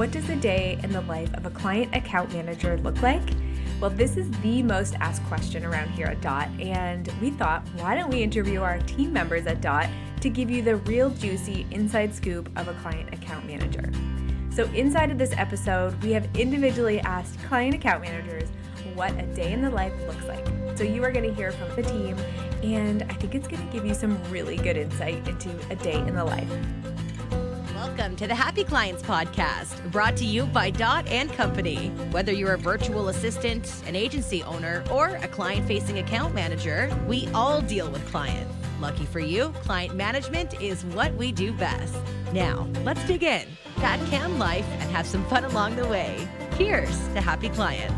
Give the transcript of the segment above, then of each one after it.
What does a day in the life of a client account manager look like? Well, this is the most asked question around here at DOT, and we thought, why don't we interview our team members at DOT to give you the real juicy inside scoop of a client account manager. So inside of this episode, we have individually asked client account managers what a day in the life looks like. So you are going to hear from the team, and I think it's going to give you some really good insight into a day in the life. Welcome to the Happy Clients Podcast, brought to you by Dot and Company. Whether you're a virtual assistant, an agency owner, or a client-facing account manager, we all deal with clients. Lucky for you, client management is what we do best. Now, let's dig in, chat cam life, and have some fun along the way. Here's to Happy Clients.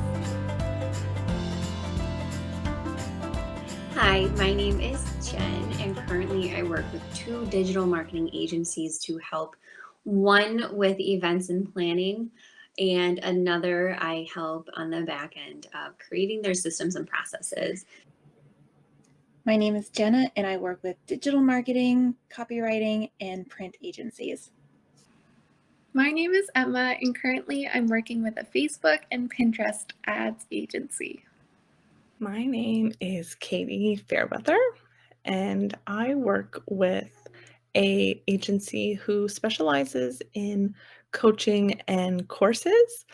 Hi, my name is Jen, and currently I work with two digital marketing agencies to help. One with events and planning, and another I help on the back end of creating their systems and processes. My name is Jenna, and I work with digital marketing, copywriting, and print agencies. My name is Emma, and currently I'm working with a Facebook and Pinterest ads agency. My name is Katie Fairweather, and I work with an agency who specializes in coaching and courses.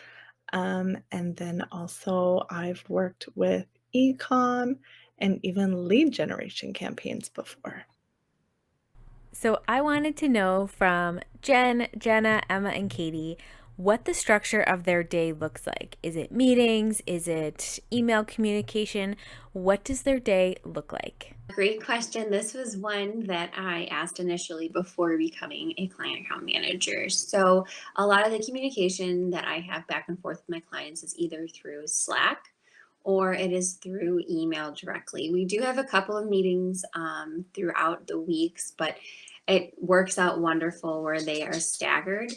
And then also I've worked with e-com and even lead generation campaigns before. So I wanted to know from Jen, Jenna, Emma, and Katie what the structure of their day looks like. Is it meetings? Is it email communication? What does their day look like? Great question. This was one that I asked initially before becoming a client account manager. So a lot of the communication that I have back and forth with my clients is either through Slack or it is through email directly. We do have a couple of meetings throughout the weeks, but it works out wonderful where they are staggered,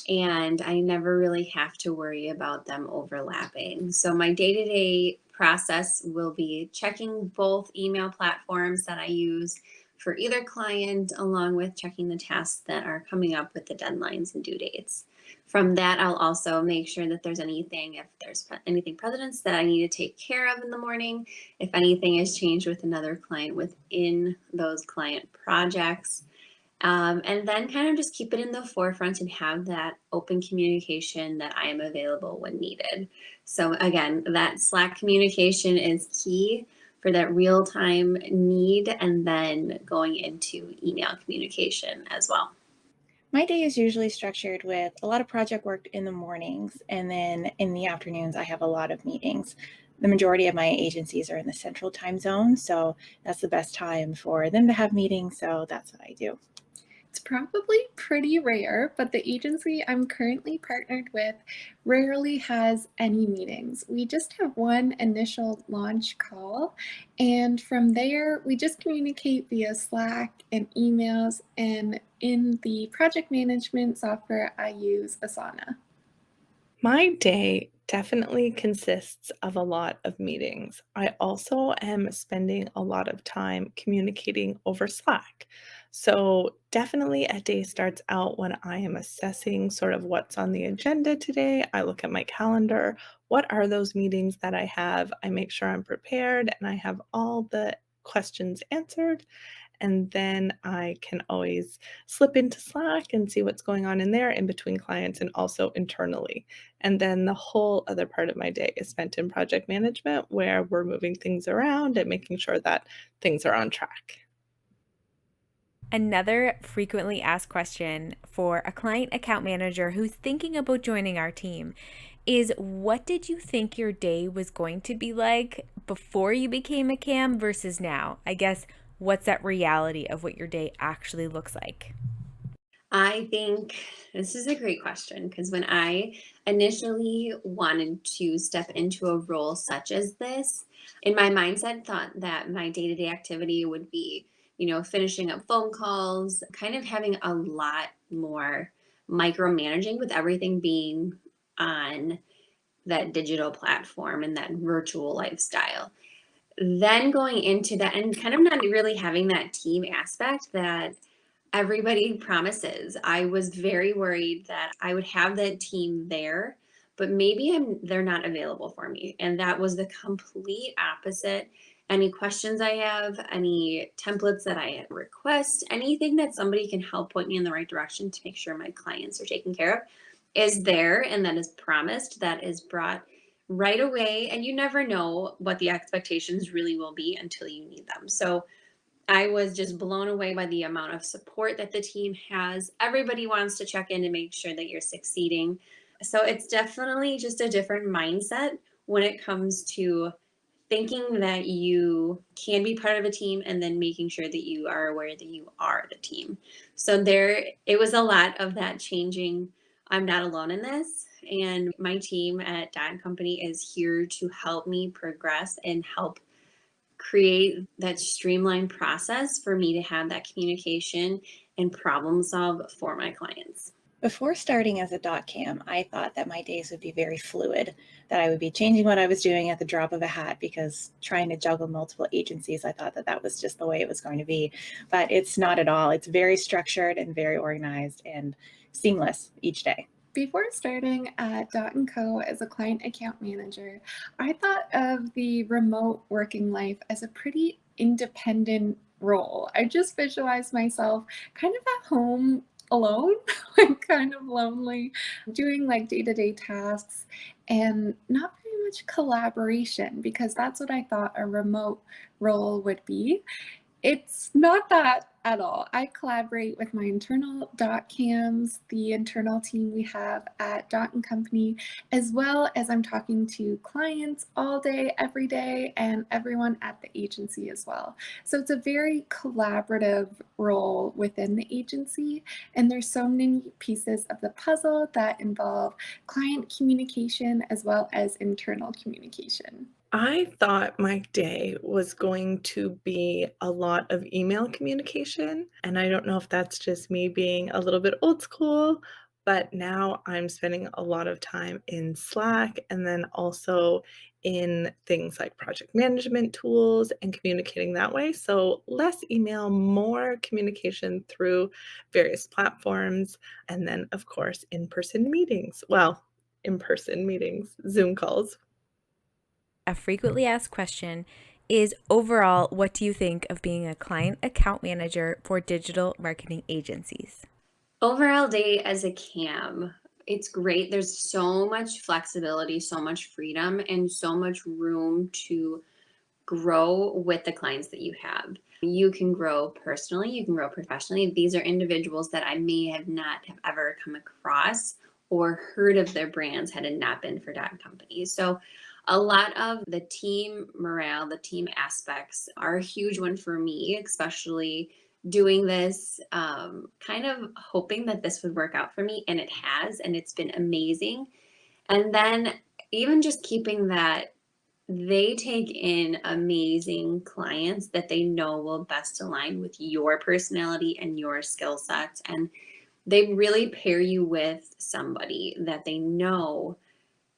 and I never really have to worry about them overlapping. So my day-to-day process will be checking both email platforms that I use for either client, along with checking the tasks that are coming up with the deadlines and due dates. From that, I'll also make sure that if there's anything precedence that I need to take care of in the morning, if anything has changed with another client within those client projects. And then kind of just keep it in the forefront and have that open communication that I am available when needed. So again, that Slack communication is key for that real-time need, and then going into email communication as well. My day is usually structured with a lot of project work in the mornings, and then in the afternoons I have a lot of meetings. The majority of my agencies are in the central time zone, so that's the best time for them to have meetings, so that's what I do. It's probably pretty rare, but the agency I'm currently partnered with rarely has any meetings. We just have one initial launch call, and from there we just communicate via Slack and emails, and in the project management software I use Asana. My day definitely consists of a lot of meetings. I also am spending a lot of time communicating over Slack. So definitely a day starts out when I am assessing sort of what's on the agenda today. I look at my calendar. What are those meetings that I have? I make sure I'm prepared and I have all the questions answered. And then I can always slip into Slack and see what's going on in there in between clients and also internally. And then the whole other part of my day is spent in project management, where we're moving things around and making sure that things are on track. Another frequently asked question for a client account manager who's thinking about joining our team is, what did you think your day was going to be like before you became a CAM versus now? I guess, what's that reality of what your day actually looks like? I think this is a great question, because when I initially wanted to step into a role such as this, in my mindset thought that my day-to-day activity would be, finishing up phone calls, kind of having a lot more micromanaging with everything being on that digital platform and that virtual lifestyle. Then going into that and kind of not really having that team aspect that Everybody promises. I was very worried that I would have that team there, but maybe they're not available for me. And that was the complete opposite. Any questions I have, any templates that I request, anything that somebody can help point me in the right direction to make sure my clients are taken care of is there, and that is promised, that is brought right away. And you never know what the expectations really will be until you need them. So I was just blown away by the amount of support that the team has. Everybody wants to check in to make sure that you're succeeding. So it's definitely just a different mindset when it comes to thinking that you can be part of a team and then making sure that you are aware that you are the team. So it was a lot of that changing. I'm not alone in this. And my team at Dot Company is here to help me progress and help create that streamlined process for me to have that communication and problem solve for my clients. Before starting as a dot cam, I thought that my days would be very fluid, that I would be changing what I was doing at the drop of a hat, because trying to juggle multiple agencies, I thought that that was just the way it was going to be. But it's not at all. It's very structured and very organized and seamless each day. Before starting at Dot & Co as a client account manager, I thought of the remote working life as a pretty independent role. I just visualized myself kind of at home alone, like kind of lonely, doing like day-to-day tasks and not very much collaboration, because that's what I thought a remote role would be. It's not that at all. I collaborate with my internal dot cams, the internal team we have at Dot & Company, as well as I'm talking to clients all day, every day, and everyone at the agency as well. So it's a very collaborative role within the agency, and there's so many pieces of the puzzle that involve client communication as well as internal communication. I thought my day was going to be a lot of email communication, and I don't know if that's just me being a little bit old school, but now I'm spending a lot of time in Slack and then also in things like project management tools and communicating that way. So less email, more communication through various platforms, and then, of course, in-person meetings. Well, in-person meetings, Zoom calls. A frequently asked question is, overall, what do you think of being a client account manager for digital marketing agencies? Overall day as a cam, it's great. There's so much flexibility, so much freedom, and so much room to grow with the clients that you have. You can grow personally, you can grow professionally. These are individuals that I may have not have ever come across or heard of their brands had it not been for Dot Company. So a lot of the team morale, the team aspects are a huge one for me, especially doing this, kind of hoping that this would work out for me. And it has, and it's been amazing. And then even just keeping that they take in amazing clients that they know will best align with your personality and your skill sets. And they really pair you with somebody that they know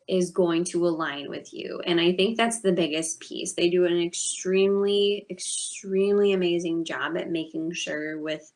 is going to align with you. And I think that's the biggest piece. They do an extremely, extremely amazing job at making sure with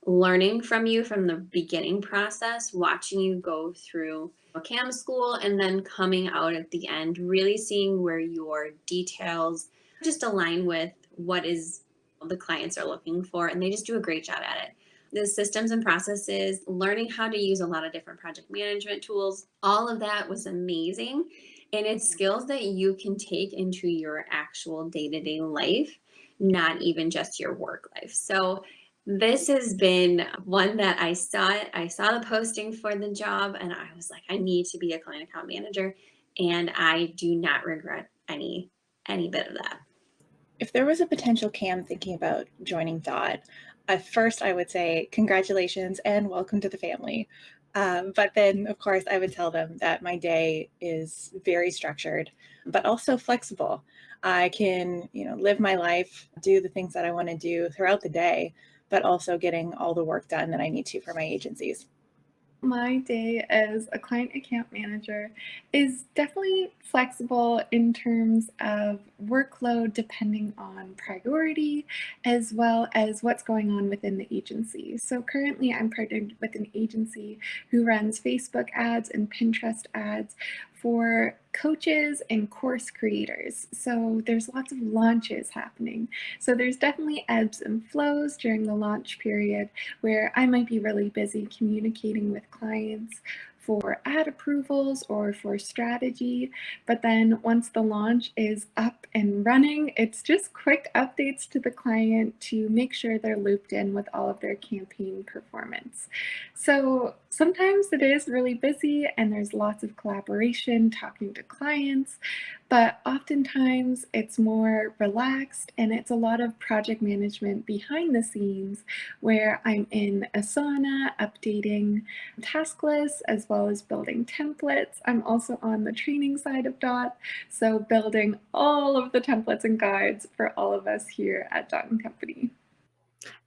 learning from you from the beginning process, watching you go through a CAM school, and then coming out at the end, really seeing where your details just align with what is the clients are looking for. And they just do a great job at it. The systems and processes, learning how to use a lot of different project management tools, all of that was amazing. And it's skills that you can take into your actual day-to-day life, not even just your work life. So this has been one that I saw it. I saw the posting for the job and I was like, I need to be a client account manager. And I do not regret any bit of that. If there was a potential cam thinking about joining Dot, at first I would say congratulations and welcome to the family. But then, of course, I would tell them that my day is very structured, but also flexible. I can, live my life, do the things that I want to do throughout the day, but also getting all the work done that I need to for my agencies. My day as a client account manager is definitely flexible in terms of workload depending on priority as well as what's going on within the agency. So currently I'm partnered with an agency who runs Facebook ads and Pinterest ads for coaches and course creators. So there's lots of launches happening. So there's definitely ebbs and flows during the launch period where I might be really busy communicating with clients for ad approvals or for strategy. But then once the launch is up and running, it's just quick updates to the client to make sure they're looped in with all of their campaign performance. So sometimes it is really busy and there's lots of collaboration talking to clients, but oftentimes it's more relaxed and it's a lot of project management behind the scenes where I'm in Asana updating task lists as well as building templates. I'm also on the training side of Dot, so building all of the templates and guides for all of us here at Dot and Company.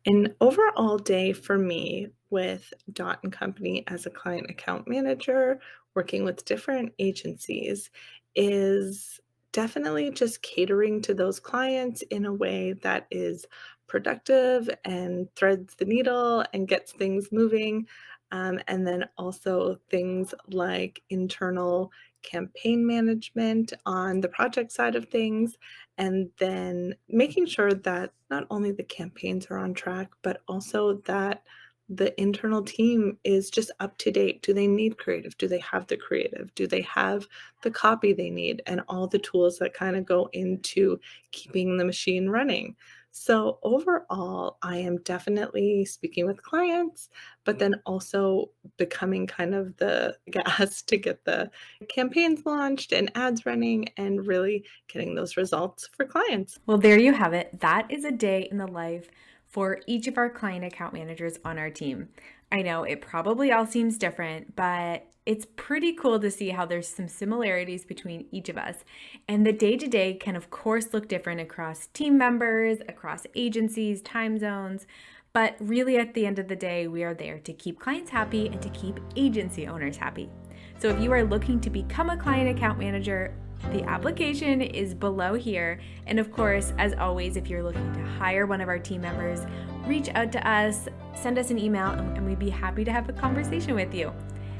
An overall day for me with Dot and Company as a client account manager, working with different agencies, is definitely just catering to those clients in a way that is productive and threads the needle and gets things moving. And then also things like internal campaign management on the project side of things, and then making sure that not only the campaigns are on track, but also that the internal team is just up to date. Do they need creative? Do they have the creative? Do they have the copy they need? And all the tools that kind of go into keeping the machine running. So overall, I am definitely speaking with clients, but then also becoming kind of the gas to get the campaigns launched and ads running and really getting those results for clients. Well, there you have it. That is a day in the life for each of our client account managers on our team. I know it probably all seems different, but it's pretty cool to see how there's some similarities between each of us. And the day to day can, of course, look different across team members, across agencies, time zones. But really, at the end of the day, we are there to keep clients happy and to keep agency owners happy. So if you are looking to become a client account manager, the application is below here. And of course, as always, if you're looking to hire one of our team members, reach out to us, send us an email, and we'd be happy to have a conversation with you.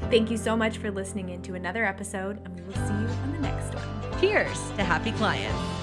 Thank you so much for listening in to another episode, and we will see you on the next one. Cheers to happy clients.